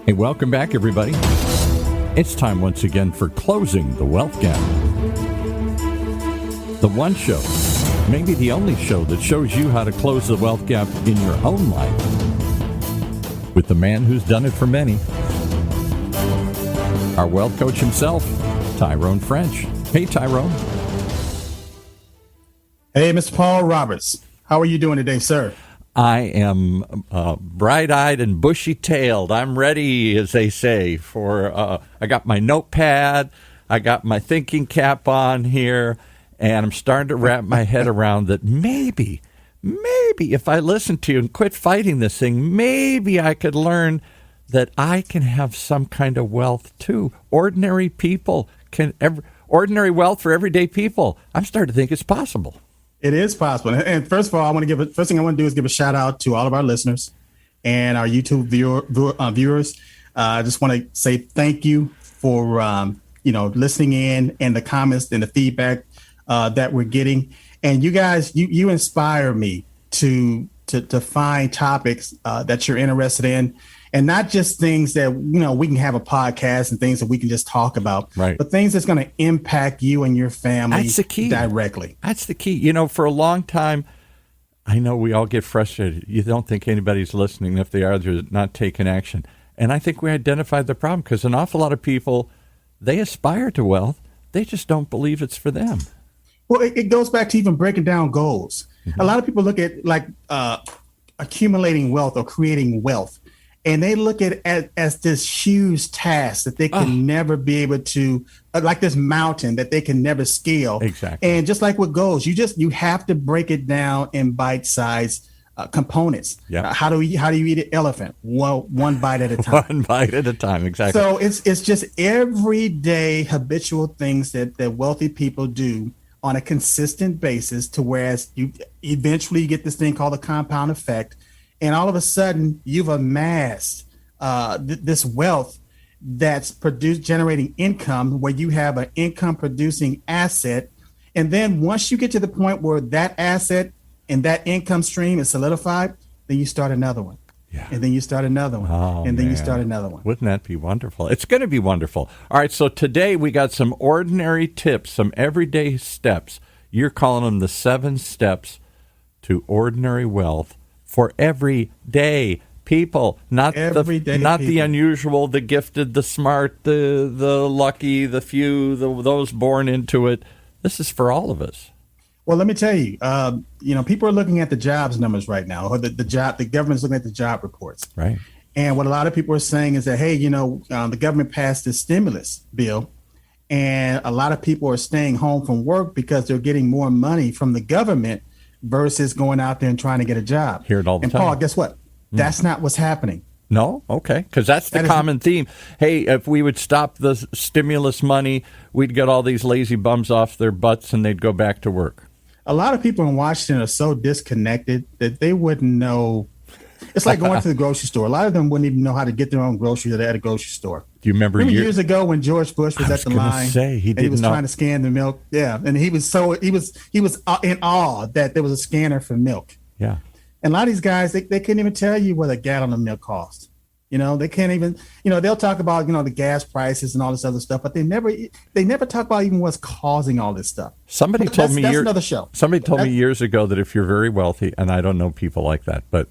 Hey, welcome back, everybody. It's time once again for Closing the Wealth Gap. The one show, maybe the only show, that shows you how to close the wealth gap in your own life with the man who's done it for many, our wealth coach himself, Tyrone French. Hey, Tyrone. Hey, Mr. Paul Roberts. How are you doing today, sir? I am bright-eyed and bushy-tailed. I'm ready, as they say, for I got my notepad, I got my thinking cap on here, and I'm starting to wrap my head around that maybe if I listen to you and quit fighting this thing, maybe I could learn that I can have some kind of wealth too. Ordinary people ordinary wealth for everyday people. I'm starting to think it's possible. It is possible. And first of all, first thing I want to do is give a shout out to all of our listeners and our YouTube viewers. I just want to say thank you for listening in and the comments and the feedback that we're getting. And you guys, you inspire me to find topics that you're interested in, and not just things that we can have a podcast and things that we can just talk about, right? But things that's going to impact you and your family. That's the key. Directly. That's the key. For a long time, I know we all get frustrated. You don't think anybody's listening. If they are, they're not taking action. And I think we identified the problem, because an awful lot of people, they aspire to wealth. They just don't believe it's for them. Well, it goes back to even breaking down goals. Mm-hmm. A lot of people look at accumulating wealth or creating wealth, and they look at it as this huge task that they can never be able to, like this mountain that they can never scale. Exactly. And just like with goals, you have to break it down in bite-sized components. Yeah. How do you eat an elephant? Well, one bite at a time. One bite at a time. Exactly. So it's just everyday habitual things that wealthy people do on a consistent basis, to whereas you eventually get this thing called the compound effect. And all of a sudden, you've amassed this wealth that's generating income, where you have an income-producing asset. And then once you get to the point where that asset and that income stream is solidified, then you start another one. Yeah. And then you start another one. And then you start another one. Wouldn't that be wonderful? It's going to be wonderful. All right, so today we got some ordinary tips, some everyday steps. You're calling them the 7 steps to ordinary wealth for everyday people, not the unusual, the gifted, the smart, the lucky, the few, those born into it. This is for all of us. Well, let me tell you, people are looking at the jobs numbers right now, or the government's looking at the job reports. Right. And what a lot of people are saying is that, hey, the government passed this stimulus bill, and a lot of people are staying home from work because they're getting more money from the government versus going out there and trying to get a job. Hear it all the time. And Paul, guess what? That's not what's happening. No? Okay. Because that's the common theme. Hey, if we would stop the stimulus money, we'd get all these lazy bums off their butts and they'd go back to work. A lot of people in Washington are so disconnected that they wouldn't know. It's like going to the grocery store. A lot of them wouldn't even know how to get their own groceries at a grocery store. Do you remember years ago when George Bush was at the line? He was trying to scan the milk. Yeah, and he was in awe that there was a scanner for milk. Yeah, and a lot of these guys they couldn't even tell you what a gallon of milk cost. They can't even. They'll talk about the gas prices and all this other stuff, but they never talk about even what's causing all this stuff. Somebody told me another show. Somebody told me years ago that if you're very wealthy, and I don't know people like that, but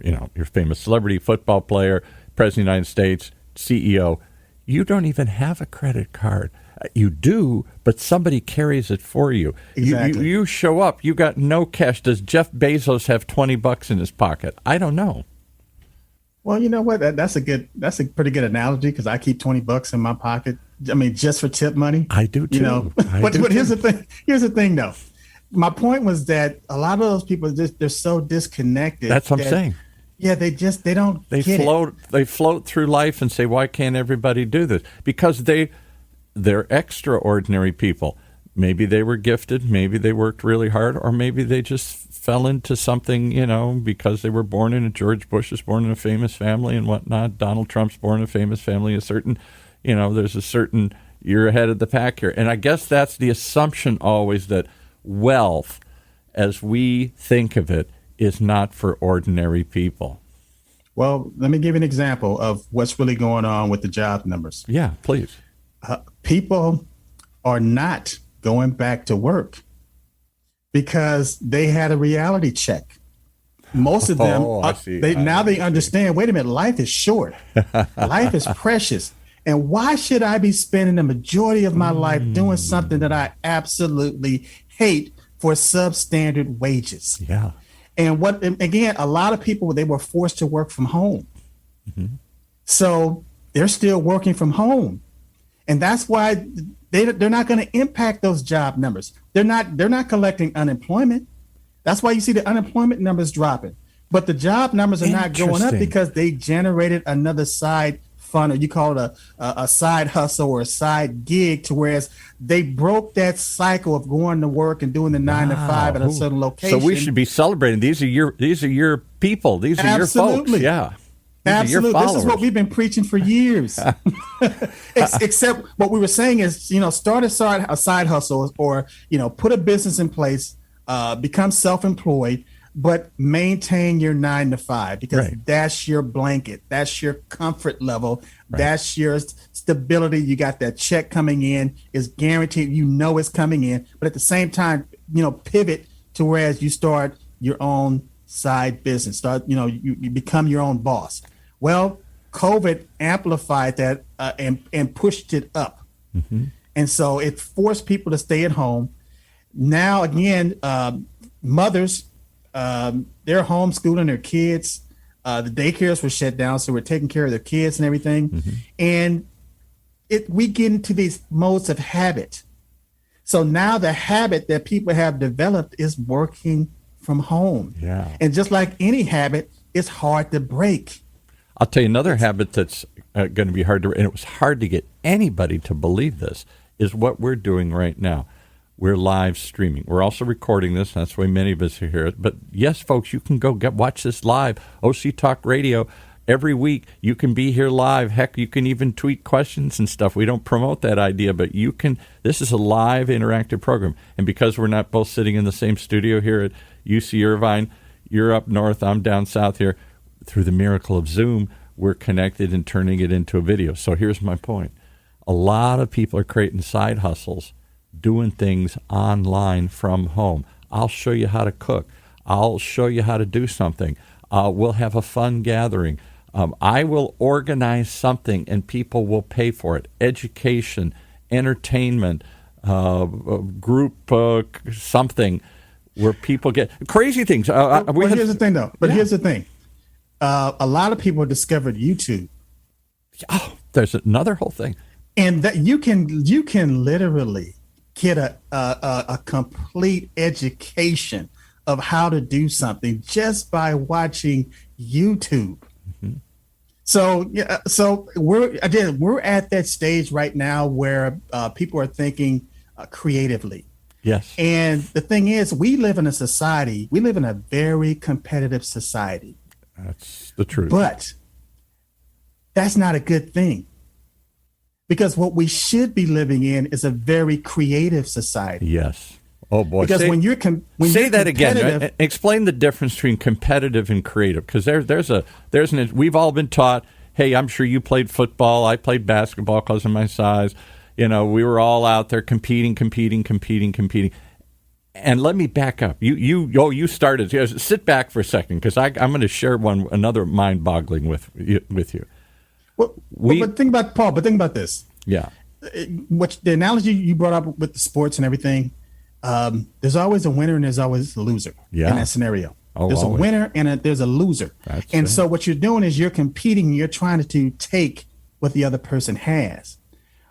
you're a famous celebrity, football player, president of the United States, CEO, you don't even have a credit card. You do, but somebody carries it for you. Exactly. You show up, you got no cash. Does Jeff Bezos have $20 in his pocket? I don't know. Well, you know what? That's a pretty good analogy, because I keep $20 in my pocket. I mean, just for tip money. I do too. But here's the thing. Here's the thing, though. My point was that a lot of those people they're so disconnected. That's what I'm saying. Yeah, they don't. They float through life and say, "Why can't everybody do this?" Because they're extraordinary people. Maybe they were gifted, maybe they worked really hard, or maybe they just fell into something, because they were born in George Bush was born in a famous family and whatnot. Donald Trump's born in a famous family. There's a certain, you're ahead of the pack here. And I guess that's the assumption always, that wealth, as we think of it, is not for ordinary people. Well, let me give you an example of what's really going on with the job numbers. Yeah, please. People are not going back to work because they had a reality check. Most of them, they understand, wait a minute, life is short. Life is precious. And why should I be spending the majority of my life doing something that I absolutely hate for substandard wages? Yeah. And again, a lot of people, they were forced to work from home. Mm-hmm. So they're still working from home. And that's why they're not going to impact those job numbers. They're not collecting unemployment. That's why you see the unemployment numbers dropping. But the job numbers are not going up because they generated another side funnel. You call it a side hustle or a side gig, to whereas they broke that cycle of going to work and doing the 9 to 5 at a certain location. So we should be celebrating. These are your people. These are your folks. Yeah. Absolutely. This is what we've been preaching for years. Except what we were saying is, start a side hustle or, put a business in place, become self-employed, but maintain your 9 to 5 because that's your blanket. That's your comfort level. Right. That's your stability. You got that check coming in, is guaranteed. It's coming in, but at the same time, pivot to whereas you start your own side business. You become your own boss. Well, COVID amplified that and pushed it up. Mm-hmm. And so it forced people to stay at home. Now, again, mothers, they're homeschooling their kids. The daycares were shut down, so we're taking care of their kids and everything. Mm-hmm. And we get into these modes of habit. So now the habit that people have developed is working from home. Yeah. And just like any habit, it's hard to break. I'll tell you another habit that's going to be hard to, and it was hard to get anybody to believe this, is what we're doing right now. We're live streaming. We're also recording this. That's why many of us are here. But yes, folks, you can go watch this live. OC Talk Radio every week. You can be here live. Heck, you can even tweet questions and stuff. We don't promote that idea, but you can. This is a live interactive program. And because we're not both sitting in the same studio here at UC Irvine, you're up north, I'm down south here, through the miracle of Zoom, we're connected and turning it into a video. So here's my point. A lot of people are creating side hustles, doing things online from home. I'll show you how to cook. I'll show you how to do something. We'll have a fun gathering. I will organize something and people will pay for it. Education, entertainment, group something where people get crazy things. Here's the thing, though. Here's the thing. A lot of people discovered YouTube. Oh, there's another whole thing. And that you can literally get a complete education of how to do something just by watching YouTube. Mm-hmm. So we're at that stage right now where people are thinking creatively. Yes. And the thing is, we live in a very competitive society. That's the truth. But that's not a good thing. Because what we should be living in is a very creative society. Yes. Oh boy. Because when you're say that again. Right? Explain the difference between competitive and creative. Because we've all been taught. Hey, I'm sure you played football. I played basketball because of my size. We were all out there competing. And let me back up. You started. Sit back for a second because I'm going to share another mind-boggling with you. But think about Paul. But think about this. Yeah. What the analogy you brought up with the sports and everything. There's always a winner and there's always a loser in that scenario. There's always a winner and there's a loser. So what you're doing is you're competing. You're trying to take what the other person has.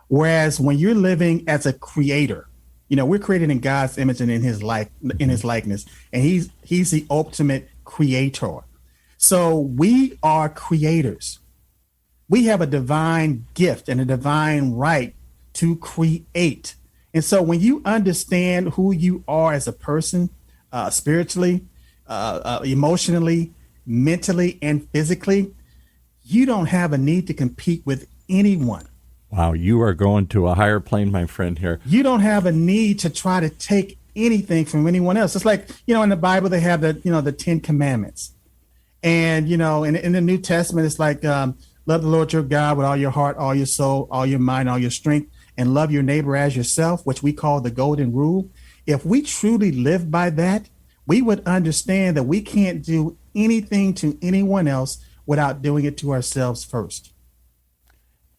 Whereas when you're living as a creator, we're created in God's image and in His likeness, and He's the ultimate creator. So we are creators. We have a divine gift and a divine right to create. And so when you understand who you are as a person, spiritually, emotionally, mentally, and physically, you don't have a need to compete with anyone. Wow, you are going to a higher plane, my friend, here. You don't have a need to try to take anything from anyone else. It's like, in the Bible, they have the 10 Commandments. And, in the New Testament, it's like, love the Lord your God with all your heart, all your soul, all your mind, all your strength, and love your neighbor as yourself, which we call the golden rule. If we truly live by that, we would understand that we can't do anything to anyone else without doing it to ourselves first.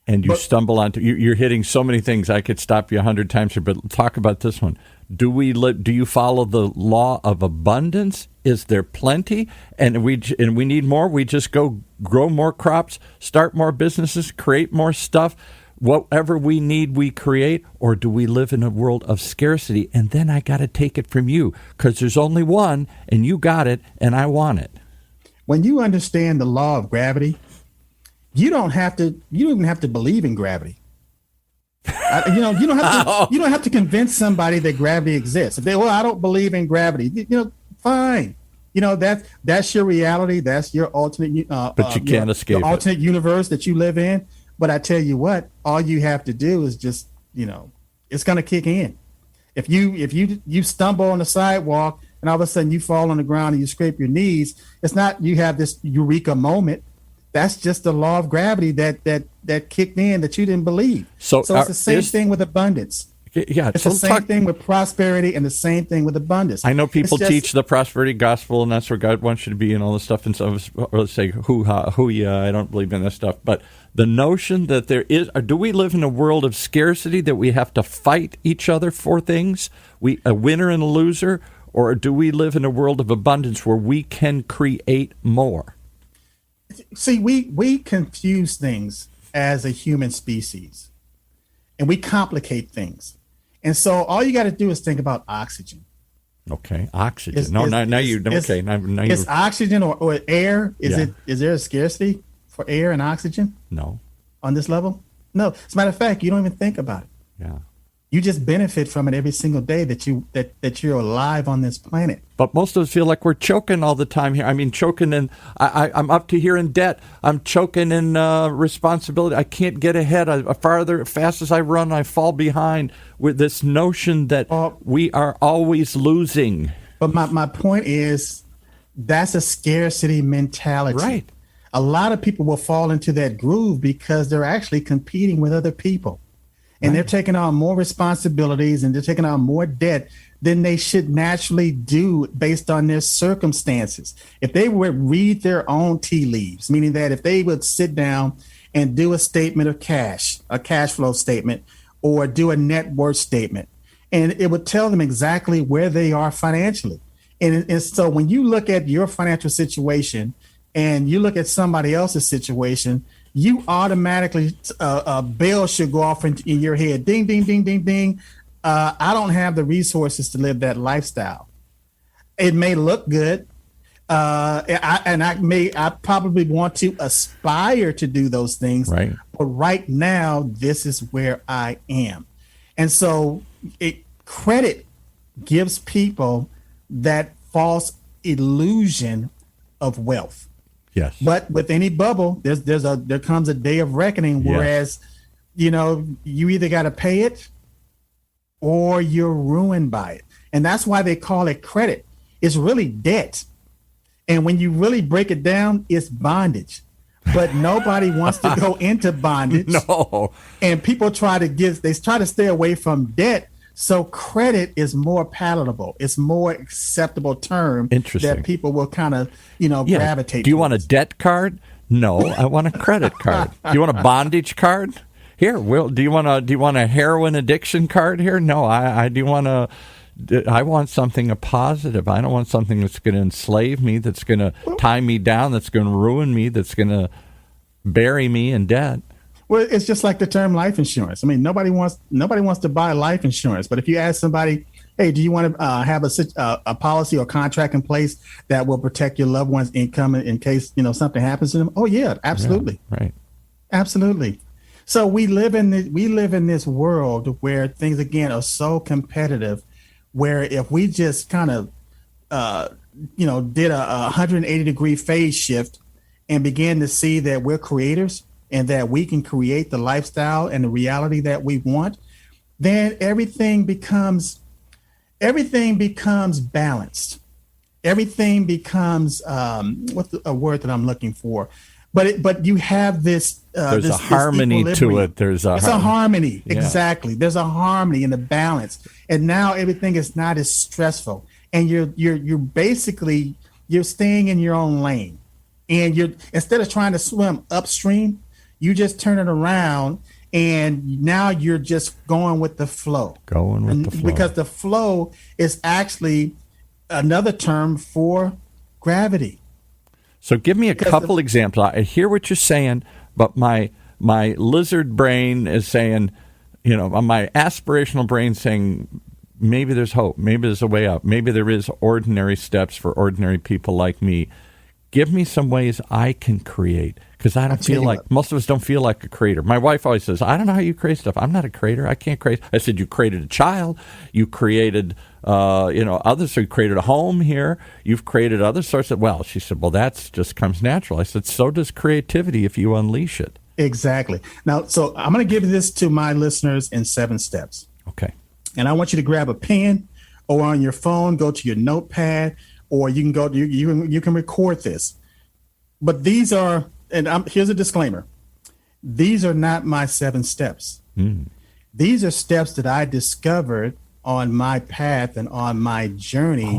And you stumble onto you're hitting so many things. I could stop you 100 times here, but talk about this one. Do you follow the law of abundance? Is there plenty, and we need more? We just go grow more crops, start more businesses, create more stuff. Whatever we need, we create, or do we live in a world of scarcity? And then I got to take it from you because there's only one, and you got it, and I want it. When you understand the law of gravity, you don't even have to believe in gravity. You don't have to convince somebody that gravity exists. If I don't believe in gravity, fine. That's your reality. That's your alternate. But you can't escape it. Alternate universe that you live in. But I tell you what, all you have to do is just, it's going to kick in. If you stumble on the sidewalk and all of a sudden you fall on the ground and you scrape your knees, it's not you have this eureka moment. That's just the law of gravity that kicked in that you didn't believe. So it's the same thing with abundance. Yeah, it's the same thing with prosperity and the same thing with abundance. I know people teach the prosperity gospel, and that's where God wants you to be and all this stuff. And so, let's say, I don't believe in this stuff. But the notion that do we live in a world of scarcity that we have to fight each other for things, a winner and a loser, or do we live in a world of abundance where we can create more? See, we confuse things as a human species, and we complicate things. And so all you got to do is think about oxygen. Okay, oxygen. Now you Is oxygen or air? Is there a scarcity for air and oxygen? No. On this level? No. As a matter of fact, you don't even think about it. Yeah. You just benefit from it every single day that you're alive on this planet. But most of us feel like we're choking all the time here. I mean, choking in, I'm up to here in debt. I'm choking in responsibility. I can't get ahead. Fast as I run, I fall behind with this notion that we are always losing. But my point is, that's a scarcity mentality. Right. A lot of people will fall into that groove because they're actually competing with other people. And they're taking on more responsibilities and they're taking on more debt than they should naturally do based on their circumstances. If they would read their own tea leaves, meaning that if they would sit down and do a statement of cash, a cash flow statement, or do a net worth statement, and it would tell them exactly where they are financially. And so when you look at your financial situation and you look at somebody else's situation, you automatically, a bell should go off in your head. Ding, ding, ding, ding, ding. I don't have the resources to live that lifestyle. It may look good. I probably want to aspire to do those things. Right. But right now, this is where I am. And so credit gives people that false illusion of wealth. Yes. But with any bubble, there comes a day of reckoning, whereas, you either got to pay it or you're ruined by it. And that's why they call it credit. It's really debt. And when you really break it down, it's bondage. But nobody wants to go into bondage. No. And people try to stay away from debt. So credit is more palatable. It's more acceptable term that people will kind of, gravitate. Do you want a debt card? No, I want a credit card. Do you want a bondage card? Here, do you want a heroin addiction card here? No, I want something positive. I don't want something that's going to enslave me, that's going to tie me down, that's going to ruin me, that's going to bury me in debt. Well, it's just like the term life insurance. I mean, nobody wants to buy life insurance. But if you ask somebody, hey, do you want to have a policy or contract in place that will protect your loved one's income in case, something happens to them? Oh, yeah, absolutely. Yeah, right. Absolutely. So we live in this world where things, again, are so competitive, where if we just kind of, did a 180-degree phase shift and began to see that we're creators, and that we can create the lifestyle and the reality that we want, then everything becomes balanced. everything becomes a word that I'm looking for, but you have this. There's this, a harmony to it. It's a harmony. Yeah. Exactly. There's a harmony and a balance, and now everything is not as stressful, and you're basically you're staying in your own lane, and you're instead of trying to swim upstream, you just turn it around. And now you're just going with the flow. Because the flow is actually another term for gravity. So give me a couple examples. I hear what you're saying, but my lizard brain is saying, my aspirational brain saying, maybe there's hope. Maybe there's a way out. Maybe there is ordinary steps for ordinary people like me. Give me some ways I can create, because I don't feel like, most of us don't feel like a creator. My wife always says, I don't know how you create stuff. I'm not a creator. I can't create. I said, you created a child. You created, others. So you created a home here. You've created other sorts of, she said, that's just comes natural. I said, so does creativity if you unleash it. Exactly. Now, so I'm going to give this to my listeners in 7 steps. Okay. And I want you to grab a pen or on your phone, go to your notepad, or you can go, you can record this. But these are, here's a disclaimer. These are not my 7 steps. These are steps that I discovered on my path and on my journey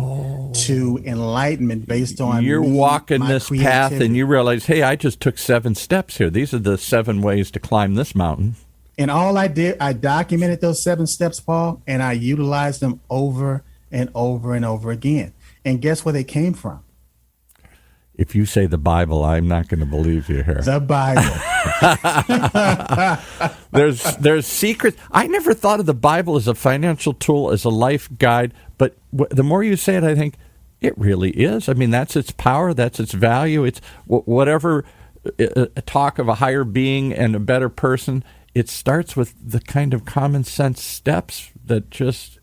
to enlightenment based on you're walking this path and you realize, hey, I just took 7 steps here. These are the 7 ways to climb this mountain. And all I did, I documented those 7 steps, Paul, and I utilized them over and over and over again. And guess where they came from? If you say the Bible, I'm not going to believe you here. The Bible. There's secrets. I never thought of the Bible as a financial tool, as a life guide. But the more you say it, I think it really is. I mean, that's its power. That's its value. It's whatever talk of a higher being and a better person. It starts with the kind of common sense steps that just...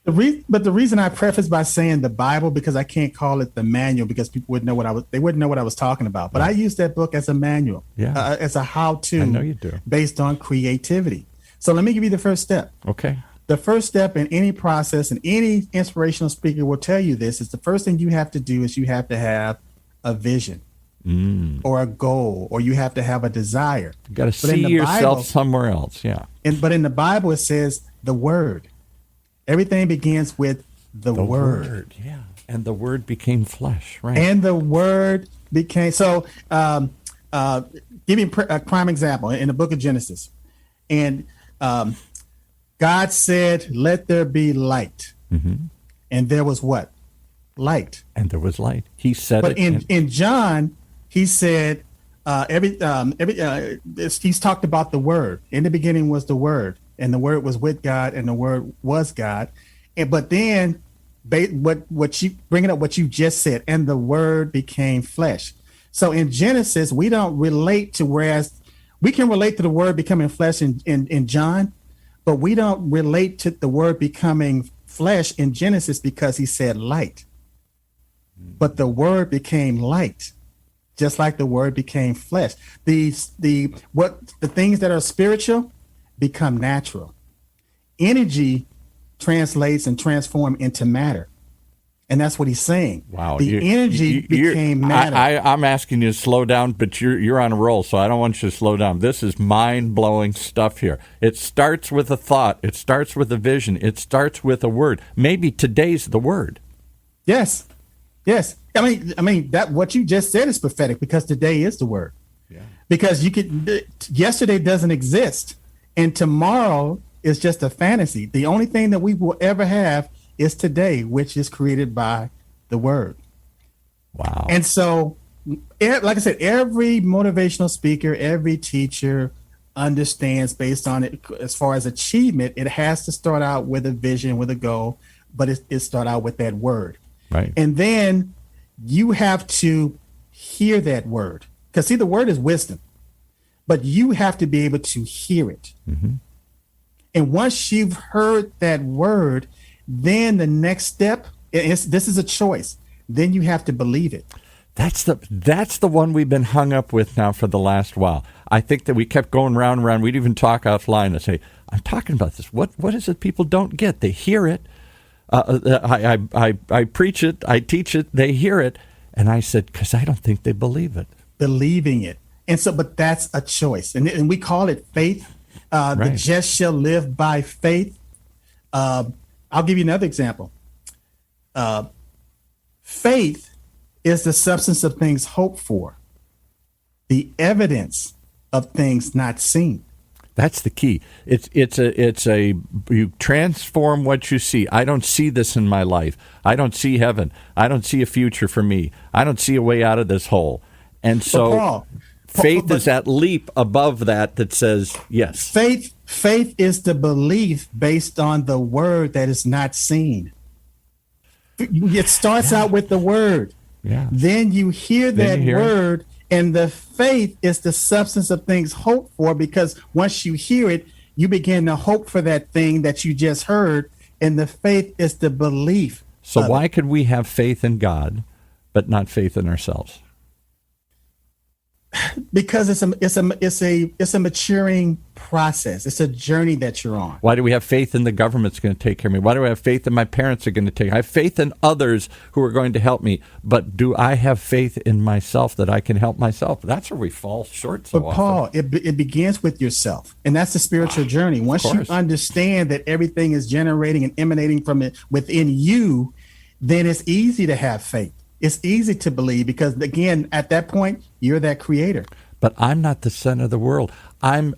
But the reason I preface by saying the Bible, because I can't call it the manual, because people wouldn't know what I was talking about. But I use that book as a manual, as a how-to. I know you do. Based on creativity. So let me give you the first step. Okay. The first step in any process, and any inspirational speaker will tell you this, is the first thing you have to do is you have to have a vision or a goal, or you have to have a desire. You got to see yourself somewhere else, yeah. But in the Bible, it says the Word. Everything begins with the word. Yeah. And the Word became flesh, right? And the Word became, so give you a prime example in the book of Genesis. And God said, let there be light. Mm-hmm. And there was what? Light. And there was light. He said but it. But in John, he said, he's talked about the Word. In the beginning was the Word. And the Word was with God, and the Word was God. But then, what you bringing up what you just said, and the Word became flesh. So in Genesis, we don't relate to, whereas we can relate to the Word becoming flesh in John, but we don't relate to the Word becoming flesh in Genesis because he said light. But the Word became light, just like the Word became flesh. The things that are spiritual become natural. Energy translates and transforms into matter. And that's what he's saying. Wow. The energy became matter. I'm asking you to slow down, but you're on a roll, so I don't want you to slow down. This is mind-blowing stuff here. It starts with a thought. It starts with a vision. It starts with a word. Maybe today's the word. Yes. Yes. I mean that what you just said is prophetic, because today is the word. Yeah. Because yesterday doesn't exist. And tomorrow is just a fantasy. The only thing that we will ever have is today, which is created by the Word. Wow. And so, like I said, every motivational speaker, every teacher understands, based on it, as far as achievement, it has to start out with a vision, with a goal, but it start out with that word. Right. And then you have to hear that word. Because, see, the word is wisdom. But you have to be able to hear it. Mm-hmm. And once you've heard that word, then the next step this is a choice. Then you have to believe it. That's the one we've been hung up with now for the last while. I think that we kept going round and round. We'd even talk offline and say, I'm talking about this. What is it people don't get? They hear it. I preach it, I teach it, they hear it, and I said, because I don't think they believe it. Believing it. And so, but that's a choice. And we call it faith. The Right. just shall live by faith. I'll give you another example. Faith is the substance of things hoped for, the evidence of things not seen. That's the key. It's a you transform what you see. I don't see this in my life. I don't see heaven. I don't see a future for me. I don't see a way out of this hole. And so Paul, faith is that leap above that says yes. Faith is the belief based on the word that is not seen. It starts out with the word. Yeah. Then you hear Then that you hear it. word, and the faith is the substance of things hoped for, because once you hear it, you begin to hope for that thing that you just heard, and the faith is the belief. So of why it. could we have faith in God but not faith in ourselves? Because it's a maturing process. It's a journey that you're on. Why do we have faith in the government's going to take care of me? Why do I have faith in my parents are going to take? I have faith in others who are going to help me. But do I have faith in myself that I can help myself? That's where we fall short so But often. Paul, it begins with yourself, and that's the spiritual journey. Once you course. understand that everything is generating and emanating from it within you, then it's easy to have faith. It's easy to believe, because again, at that point, you're that creator. But I'm not the center of the world. I'm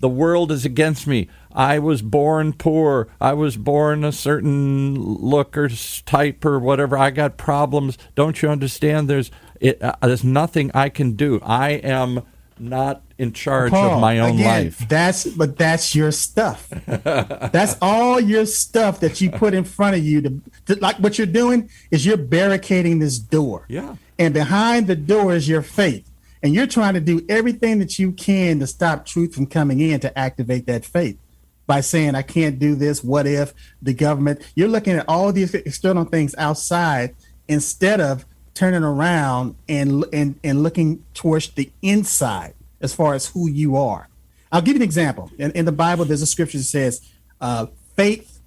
the world is against me. I was born poor. I was born a certain look or type or whatever. I got problems. Don't you understand? There's nothing I can do. I am not in charge Paul, of my own again, life. That's your stuff. That's all your stuff that you put in front of you. To like, what you're doing is you're barricading this door. Yeah. And behind the door is your faith. And you're trying to do everything that you can to stop truth from coming in, to activate that faith by saying, I can't do this. What if the government? You're looking at all these external things outside instead of turning around and looking towards the inside as far as who you are. I'll give you an example. In the Bible, there's a scripture that says, faith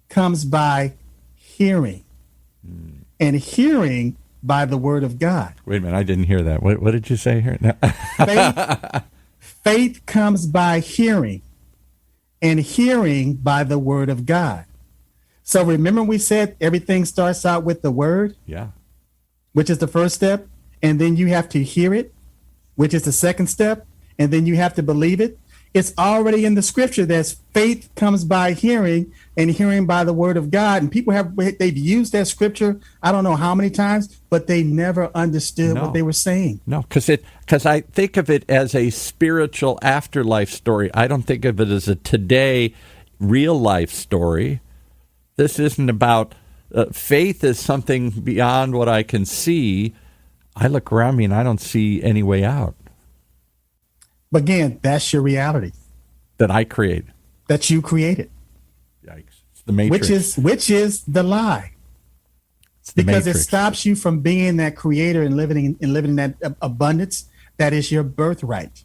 comes by hearing, and hearing by the word of God. Wait a minute, I didn't hear that. What did you say here? No. Faith comes by hearing, and hearing by the word of God. So remember, we said everything starts out with the word, Yeah. which is the first step, and then you have to hear it, which is the second step, and then you have to believe it. It's already in the scripture that faith comes by hearing, and hearing by the word of God. And people they've used that scripture I don't know how many times, but they never understood No. what they were saying. No, because I think of it as a spiritual afterlife story. I don't think of it as a today real life story. This isn't about faith is something beyond what I can see. I look around me and I don't see any way out But again, that's your reality that I create. that you created, Yikes! It's the Matrix. which is the lie. It's the Because Matrix. it stops you from being that creator and living in that abundance that is your birthright.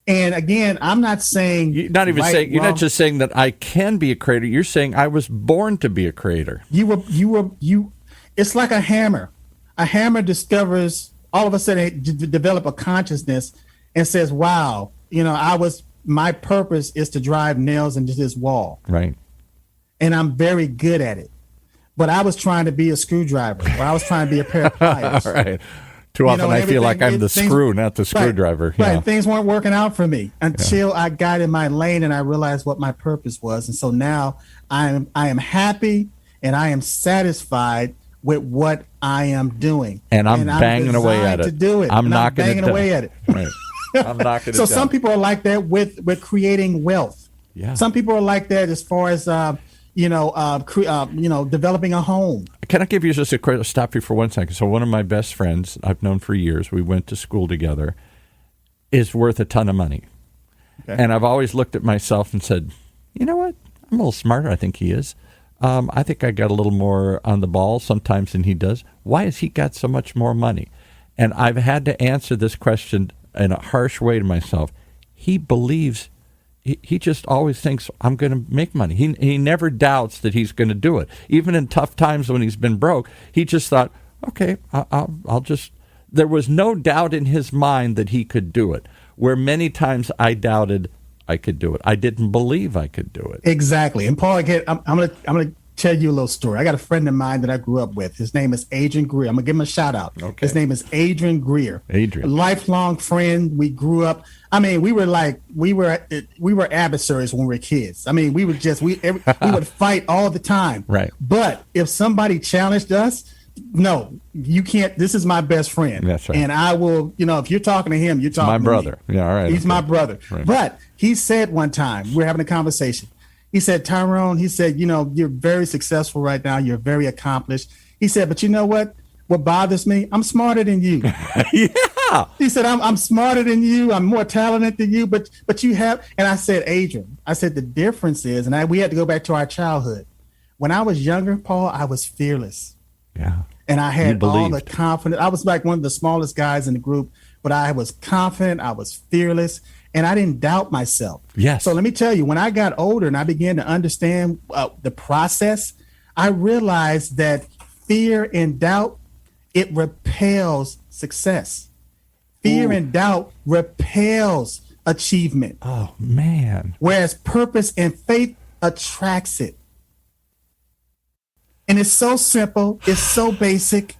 And again, I'm not saying You're not even right, saying. You're wrong. not just saying that I can be a creator. You're saying I was born to be a creator. you. It's like a hammer. A hammer discovers all of a sudden develop a consciousness and says, "Wow, my purpose is to drive nails into this wall, Right. and I'm very good at it." But I was trying to be a screwdriver, or I was trying to be a pair of pliers. All right. Too often I feel like I'm the screw, not the screwdriver. Right. Yeah. Things weren't working out for me until I got in my lane and I realized what my purpose was. And so now I am happy and I am satisfied with what I am doing. And I'm banging away at designed it. to do it. I'm and knocking banging it away down. at it. Right. I'm knocking it So down. some people are like that with creating wealth. Yeah. Some people are like that as far as developing a home. Can I give you just a quick stop you for 1 second? So one of my best friends I've known for years, we went to school together, is worth a ton of money. Okay. And I've always looked at myself and said, you know what? I'm a little smarter, I think he is. I think I got a little more on the ball sometimes than he does. Why has he got so much more money? And I've had to answer this question in a harsh way to myself. He believes he just always thinks, I'm going to make money. He never doubts that he's going to do it. Even in tough times when he's been broke, he just thought, okay, I'll just. There was no doubt in his mind that he could do it, where many times I doubted I could do it. I didn't believe I could do it. Exactly. And Paul, again, I'm gonna tell you a little story. I got a friend of mine that I grew up with. His name is Adrian Greer. I'm gonna give him a shout out. Okay. His name is Adrian Greer. Adrian, a lifelong friend. We grew up. I mean, we were adversaries when we were kids. I mean, we would fight all the time. Right. But if somebody challenged us, no, you can't. This is my best friend. That's right. And I will, if you're talking to him, you're talking my to brother. me. Yeah, all right. He's my brother. Right. But he said one time, we were having a conversation. He said, Tyrone, he said, you're very successful right now. You're very accomplished. He said, but you know what? What bothers me? I'm smarter than you. Yeah. He said, I'm smarter than you. I'm more talented than you. But you have. And I said, Adrian, the difference is, and we had to go back to our childhood. When I was younger, Paul, I was fearless. Yeah. And I had all the confidence. I was like one of the smallest guys in the group, but I was confident. I was fearless. And I didn't doubt myself. Yes. So let me tell you, when I got older and I began to understand the process, I realized that fear and doubt, it repels success. Fear and doubt repels achievement. Oh, man. Whereas purpose and faith attracts it. And it's so simple. It's so basic.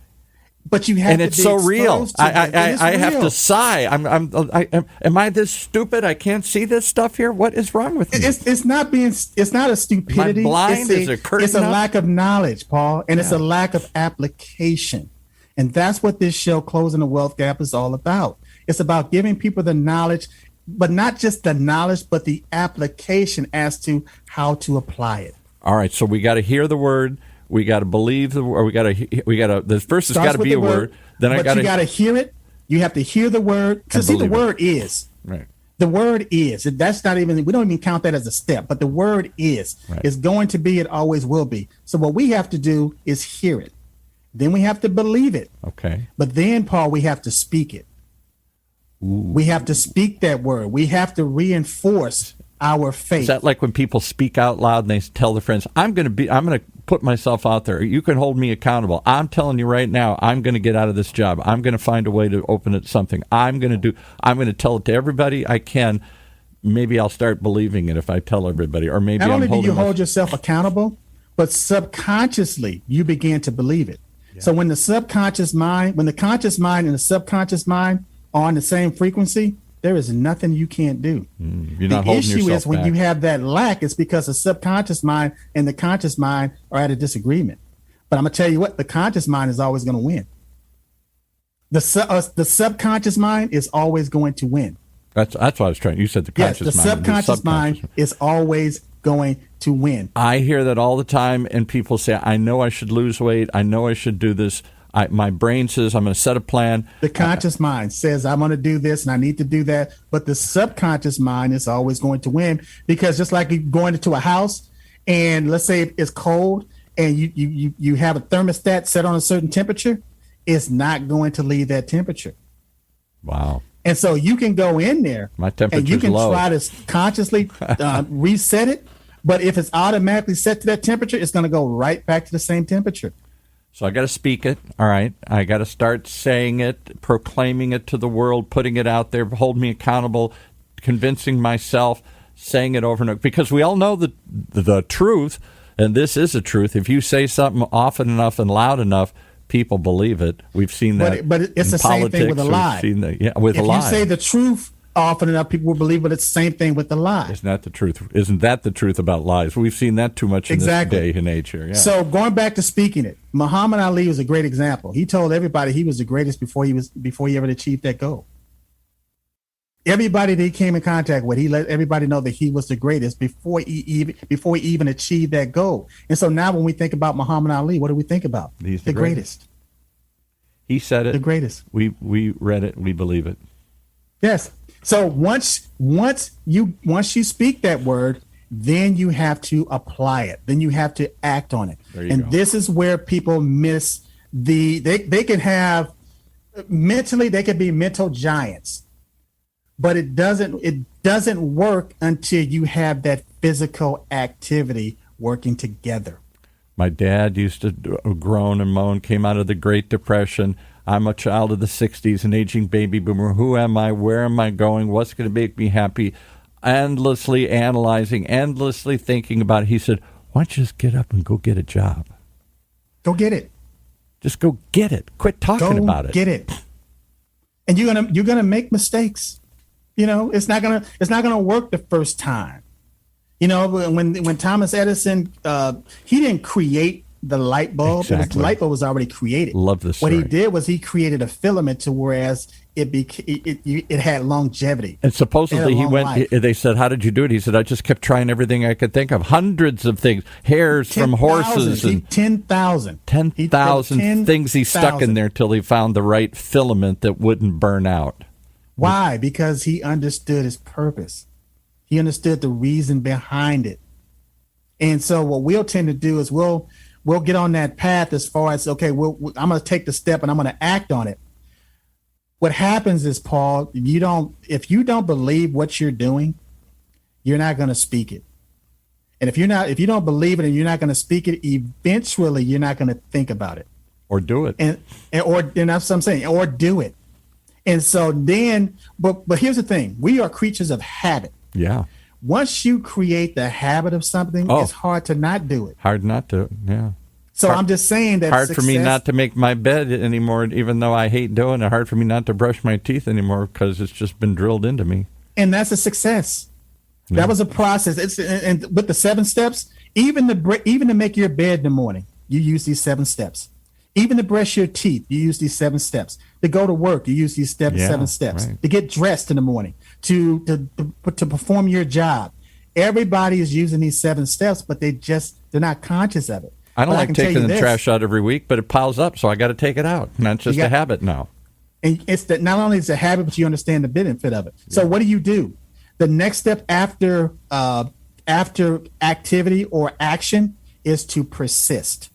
But you have and to it's be so real. I have real. to sigh. Am I this stupid? I can't see this stuff here. What is wrong with me? It's not a stupidity. Am I blind? Is it curtain It's a up? lack of knowledge, Paul, and it's a lack of application. And that's what this show, Closing the Wealth Gap, is all about. It's about giving people the knowledge, but not just the knowledge, but the application as to how to apply it. All right. So we got to hear the word. We got to believe the word. We got to. The first has got to be a word. Then you got to hear it. You have to hear the word. Because see, the word is right. The word is. That's not even. We don't even count that as a step. But the word is. Right. It's going to be. It always will be. So what we have to do is hear it. Then we have to believe it. Okay. But then, Paul, we have to speak it. Ooh. We have to speak that word. We have to reinforce our faith. Is that like when people speak out loud and they tell their friends, I'm going to put myself out there. You can hold me accountable. I'm telling you right now, I'm going to get out of this job. I'm going to find a way to open it something. I'm going to tell it to everybody I can. Maybe I'll start believing it if I tell everybody, or maybe not only do you hold yourself accountable, but subconsciously you begin to believe it. Yeah. So when the conscious mind and the subconscious mind are on the same frequency, there is nothing you can't do. You're not the issue is when back. you have that lack, it's because the subconscious mind and the conscious mind are at a disagreement. But I'm going to tell you what, the conscious mind is always going to win. The subconscious mind is always going to win. That's what I was trying. You said the conscious mind. Yes, the subconscious mind is always going to win. I hear that all the time, and people say, I know I should lose weight. I know I should do this. My brain says I'm going to set a plan. The conscious mind says I'm going to do this and I need to do that. But the subconscious mind is always going to win, because just like you going into a house and let's say it's cold and you have a thermostat set on a certain temperature, it's not going to leave that temperature. Wow. And so you can go in there and you can low. try to consciously reset it. But if it's automatically set to that temperature, it's going to go right back to the same temperature. So I got to speak it. All right. I got to start saying it, proclaiming it to the world, putting it out there, hold me accountable, convincing myself, saying it over and over. Because we all know the truth, and this is a truth. If you say something often enough and loud enough, people believe it. We've seen that. But it's the same thing with a lie. With a lie. If you say the truth often enough, people will believe, but it's the same thing with the lie. Isn't that the truth? Isn't that the truth about lies? We've seen that too much in this day and age here. Yeah. So going back to speaking it, Muhammad Ali was a great example. He told everybody he was the greatest before he ever achieved that goal. Everybody that he came in contact with, he let everybody know that he was the greatest before he even achieved that goal. And so now when we think about Muhammad Ali, what do we think about? He's the greatest. He said it. The greatest. We read it. We believe it. Yes. So once you speak that word, then you have to apply it. Then you have to act on it. And go. This is where people miss they can have mentally, they can be mental giants, but it doesn't doesn't work until you have that physical activity working together. My dad used to groan and moan, came out of the Great Depression. I'm a child of the 60s, an aging baby boomer. Who am I? Where am I going? What's going to make me happy? Endlessly analyzing, endlessly thinking about it. He said, why don't you just get up and go get a job? Go get it. Just go get it. Quit talking about it. Get it. And you're gonna make mistakes. It's not gonna work the first time. When Thomas Edison, he didn't create the light bulb. Exactly. The light bulb was already created. Love this story. What he did was he created a filament to whereas it had longevity. And supposedly he went, life. they said, how did you do it? He said, I just kept trying everything I could think of. Hundreds of things, hairs from horses. 10,000. 10,000 things he stuck in there till he found the right filament that wouldn't burn out. Why? Because he understood his purpose. He understood the reason behind it. And so what we'll tend to do is we'll get on that path as far as, okay, I'm going to take the step and I'm going to act on it. What happens is, Paul, if you don't believe what you're doing, you're not going to speak it. And if you don't believe it and you're not going to speak it, eventually you're not going to think about it or do it. And that's what I'm saying, or do it. And so then, but here's the thing: we are creatures of habit. Yeah. Once you create the habit of something, it's hard to not do it. Hard not to, yeah. So I'm just saying that hard for me not to make my bed anymore, even though I hate doing it. Hard for me not to brush my teeth anymore because it's just been drilled into me. And that's a success. Yeah. That was a process. And with the 7 steps, even to make your bed in the morning, you use these 7 steps. Even to brush your teeth, you use these 7 steps. To go to work, you use these 7 steps. Right. To get dressed in the morning, to perform your job. Everybody is using these 7 steps, but they're not conscious of it. I don't like taking the trash out every week, but it piles up, so I got to take it out. And that's just a habit now. And it's that not only is it a habit, but you understand the benefit of it. So what do? The next step after activity or action is to persist.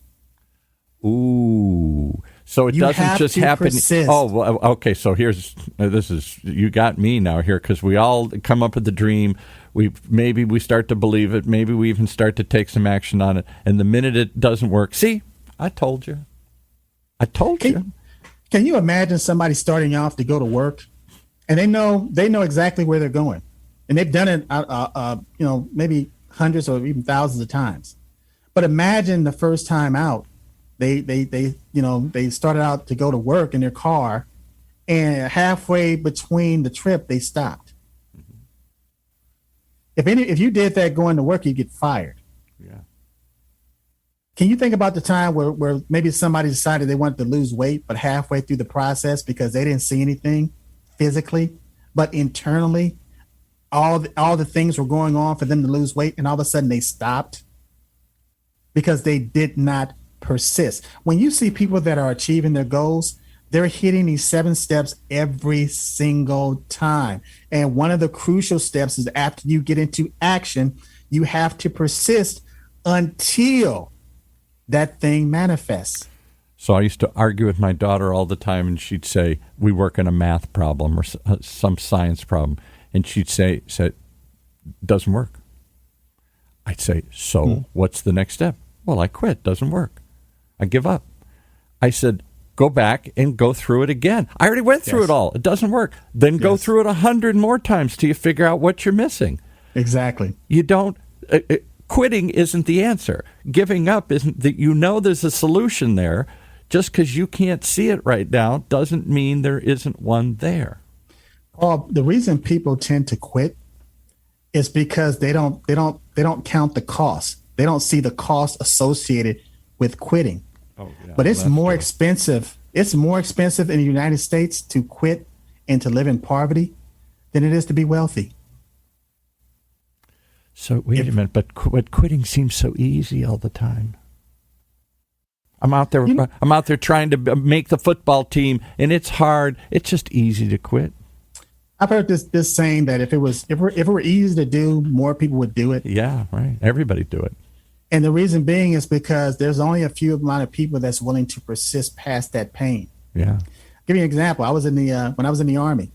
Ooh. So it doesn't just happen. Persist. Oh, well, okay. So you got me now here, because we all come up with the dream. Maybe we start to believe it. Maybe we even start to take some action on it. And the minute it doesn't work, see, I told you. Can you imagine somebody starting off to go to work, and they know exactly where they're going, and they've done it, maybe hundreds or even thousands of times. But imagine the first time out, they started out to go to work in their car, and halfway between the trip they stopped. If you did that going to work, you'd get fired. Yeah. Can you think about the time where maybe somebody decided they wanted to lose weight, but halfway through the process, because they didn't see anything physically, but internally, all the things were going on for them to lose weight, and all of a sudden they stopped because they did not persist. When you see people that are achieving their goals, they're hitting these 7 steps every single time. And one of the crucial steps is after you get into action, you have to persist until that thing manifests. So I used to argue with my daughter all the time, and she'd say, we work in a math problem or some science problem. And she'd say, doesn't work. I'd say, what's the next step? Well, I quit. Doesn't work. I give up. I said, go back and go through it again. I already went through it all. It doesn't work. Then go through it 100 more times till you figure out what you're missing. Exactly. You don't. Quitting isn't the answer. Giving up isn't. There's a solution there. Just because you can't see it right now doesn't mean there isn't one there. The reason people tend to quit is because they don't count the cost. They don't see the cost associated with quitting. But it's more expensive. It's more expensive in the United States to quit and to live in poverty than it is to be wealthy. So wait a minute, but quitting seems so easy all the time. I'm out there trying to make the football team, and it's hard. It's just easy to quit. I've heard this saying that if it were easy to do, more people would do it. Yeah, right. Everybody do it. And the reason being is because there's only a few amount of people that's willing to persist past that pain. Yeah. I'll give you an example. When I was in the Army,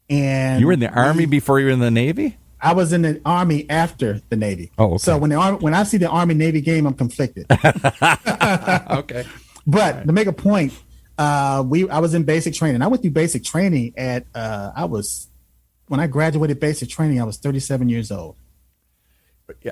And You were in the Army before you were in the Navy? I was in the Army after the Navy. Oh, okay. So when I see the Army-Navy game, I'm conflicted. Okay. But to make a point, I was in basic training. I went through basic training when I graduated basic training, I was 37 years old.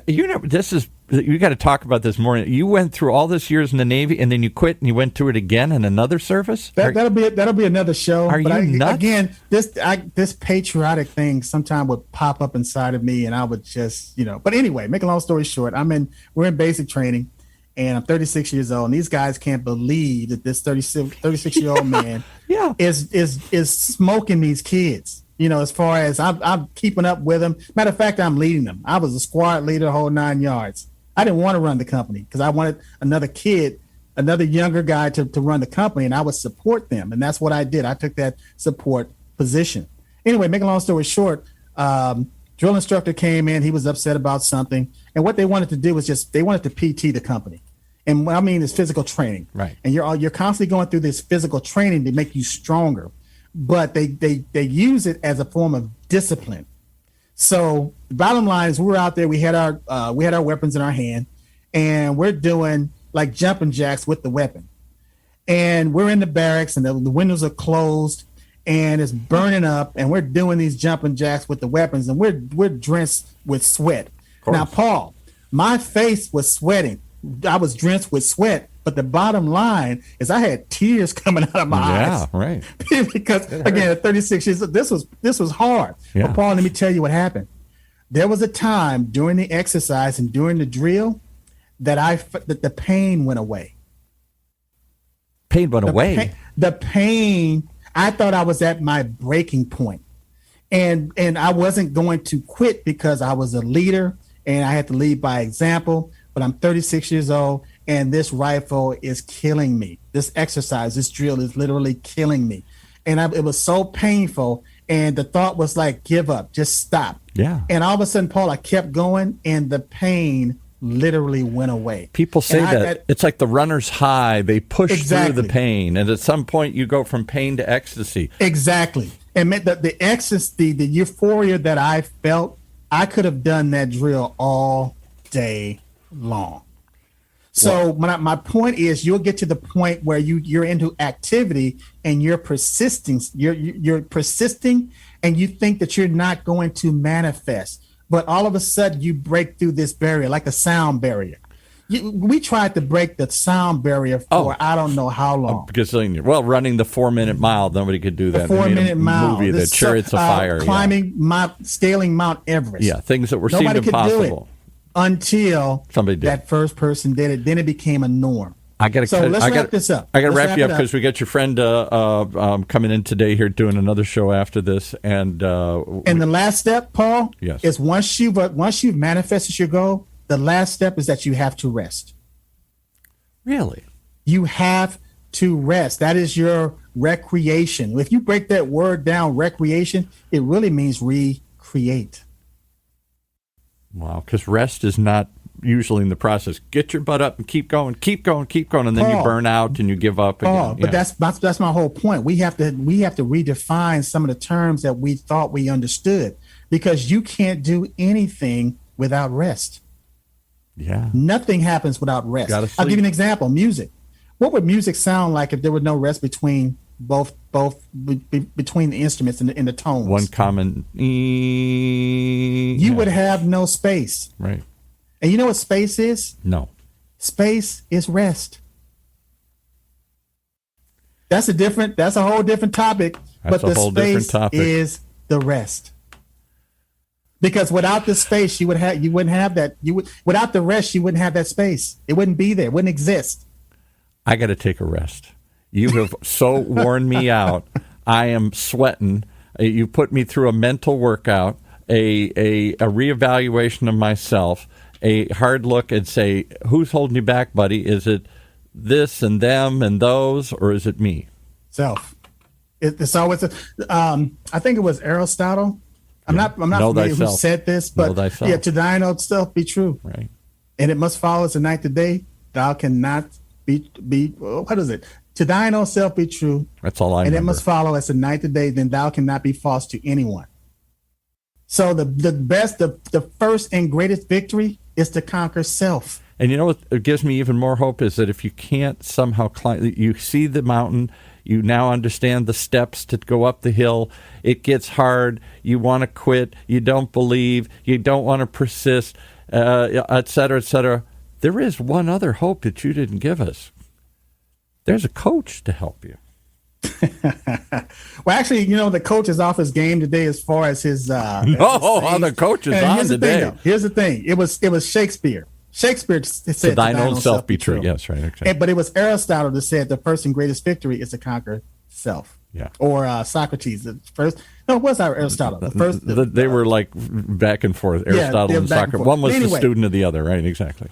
You got to talk about this more. You went through all this years in the Navy, and then you quit, and you went through it again in another service. That'll be another show. Are you nuts? Again, this patriotic thing sometimes would pop up inside of me, and I would just, But anyway, make a long story short, we're in basic training, and I'm 36 years old, and these guys can't believe that this 36-year-old man is smoking these kids. As far as I'm keeping up with them. Matter of fact, I'm leading them. I was a squad leader, the whole 9 yards. I didn't want to run the company because I wanted another younger guy to run the company, and I would support them. And that's what I did. I took that support position. Anyway, make a long story short, drill instructor came in. He was upset about something. And what they wanted to do was they wanted to PT the company. And what I mean is physical training. Right. And you're constantly going through this physical training to make you stronger. But they use it as a form of discipline. So the bottom line is, we were out there. We had our weapons in our hand, and we're doing like jumping jacks with the weapon. And we're in the barracks, and the windows are closed, and it's burning up. And we're doing these jumping jacks with the weapons, and we're drenched with sweat. Now, Paul, my face was sweating. I was drenched with sweat. But the bottom line is I had tears coming out of my eyes. Yeah, right. Because again, at 36 years, this was hard. Yeah. But Paul, let me tell you what happened. There was a time during the exercise and during the drill that the pain went away. Pain went away. The pain. I thought I was at my breaking point, and I wasn't going to quit because I was a leader and I had to lead by example. But I'm 36 years old. And this rifle is killing me. This exercise, this drill is literally killing me. And it was so painful. And the thought was like, give up, just stop. Yeah. And all of a sudden, Paul, I kept going, and the pain literally went away. People say that it's like the runner's high. They push through the pain. And at some point, you go from pain to ecstasy. Exactly. And the ecstasy, the euphoria that I felt, I could have done that drill all day long. So my point is, you'll get to the point where you're into activity and you're persisting. You're persisting, and you think that you're not going to manifest, but all of a sudden you break through this barrier, like a sound barrier. We tried to break the sound barrier for I don't know how long. Because running the 4-minute mile, nobody could do that. The 4-minute mile, movie, the Chariots of Fire, climbing scaling Mount Everest. Yeah, things that seemed impossible. Could do it. Until that first person did it, then it became a norm. Let's wrap this up. I got to wrap you up because we got your friend coming in today here doing another show after this. And the last step, Paul, is once you've manifested your goal, the last step is that you have to rest. Really? You have to rest. That is your recreation. If you break that word down, recreation, it really means recreate. Wow, because rest is not usually in the process. Get your butt up and keep going, and then you burn out and you give up again. But that's my whole point. We have to redefine some of the terms that we thought we understood, because you can't do anything without rest. Yeah, nothing happens without rest. I'll give you an example. Music. What would music sound like if there was no rest between between the instruments and the tones? One common. You would have no space. Right. And you know what space is? No. Space is rest. That's a whole different topic. But the space is the rest. Because without the space, you wouldn't have that. Without the rest, you wouldn't have that space. It wouldn't be there. It wouldn't exist. I got to take a rest. You have so worn me out. I am sweating. You put me through a mental workout, a reevaluation of myself, a hard look and say, who's holding you back, buddy? Is it this and them and those, or is it me? Self. It's always I think it was Aristotle. I'm not familiar who said this, but to thine own self be true. Right. And it must follow us the night to day. Thou cannot be what is it? To thine own self be true. That's all I and remember. it must follow as the ninth of day, then thou cannot be false to anyone. So the first and greatest victory is to conquer self. And you know what gives me even more hope is that if you can't somehow climb, you see the mountain, you now understand the steps to go up the hill, it gets hard, you want to quit, you don't believe, you don't want to persist, et cetera, et cetera. There is one other hope that you didn't give us. There's a coach to help you. Well, actually, the coach is off his game today as far as his. The coach is on today. Here's the thing. It was Shakespeare. Shakespeare said, "To thine own self be true." Yes, right. Okay. But it was Aristotle that said the first and greatest victory is to conquer self. Yeah. Or Socrates. The first. No, it was Aristotle. The first. They were like back and forth. Aristotle and Socrates. One was the student of the other, right? Exactly.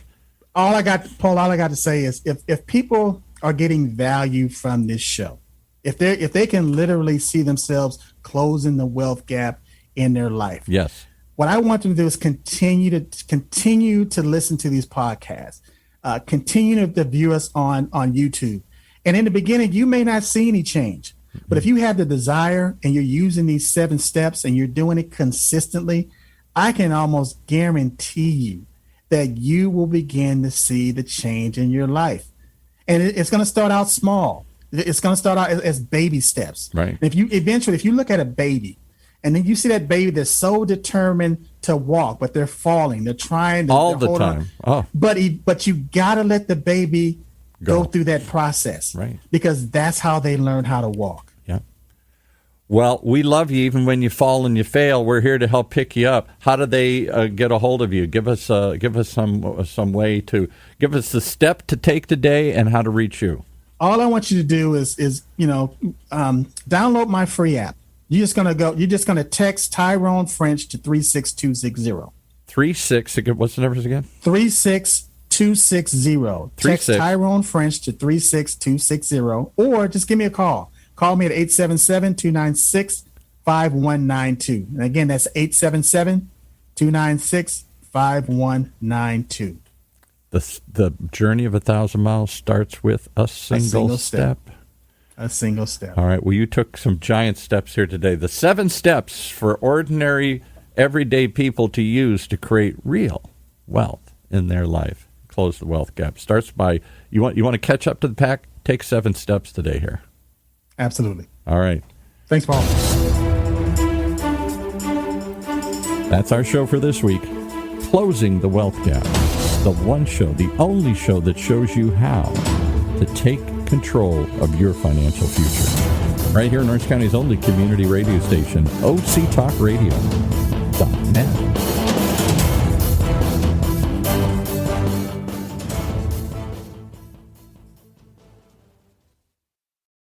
All I got to say is if people are getting value from this show, if they can literally see themselves closing the wealth gap in their life, yes. What I want them to do is continue to listen to these podcasts, continue to view us on YouTube. And in the beginning, you may not see any change, but if you have the desire and you're using these 7 steps and you're doing it consistently, I can almost guarantee you that you will begin to see the change in your life. And it's going to start out small. It's going to start out as baby steps. Right. If you look at a baby, and then you see that baby that's so determined to walk, but they're falling. They're trying to all the time. Oh, but you got to let the baby go through that process, right? Because that's how they learn how to walk. Yeah. Well, we love you even when you fall and you fail. We're here to help pick you up. How do they get a hold of you? Give us some way to give us the step to take today and how to reach you. All I want you to do is download my free app. You're just gonna text Tyrone French to 36260. 36. What's the numbers again? 36260. Text Tyrone French to 36260, or just give me a call. Call me at 877-296-5192. And again, that's 877-296-5192. The journey of 1,000 miles starts with a single step. A single step. All right. Well, you took some giant steps here today. The 7 steps for ordinary, everyday people to use to create real wealth in their life. Close the wealth gap. Starts by you want to catch up to the pack. Take 7 steps today here. Absolutely. All right. Thanks, Paul. That's our show for this week. Closing the wealth gap. The one show, the only show that shows you how to take control of your financial future. Right here in Orange County's only community radio station, OCTalkRadio.net.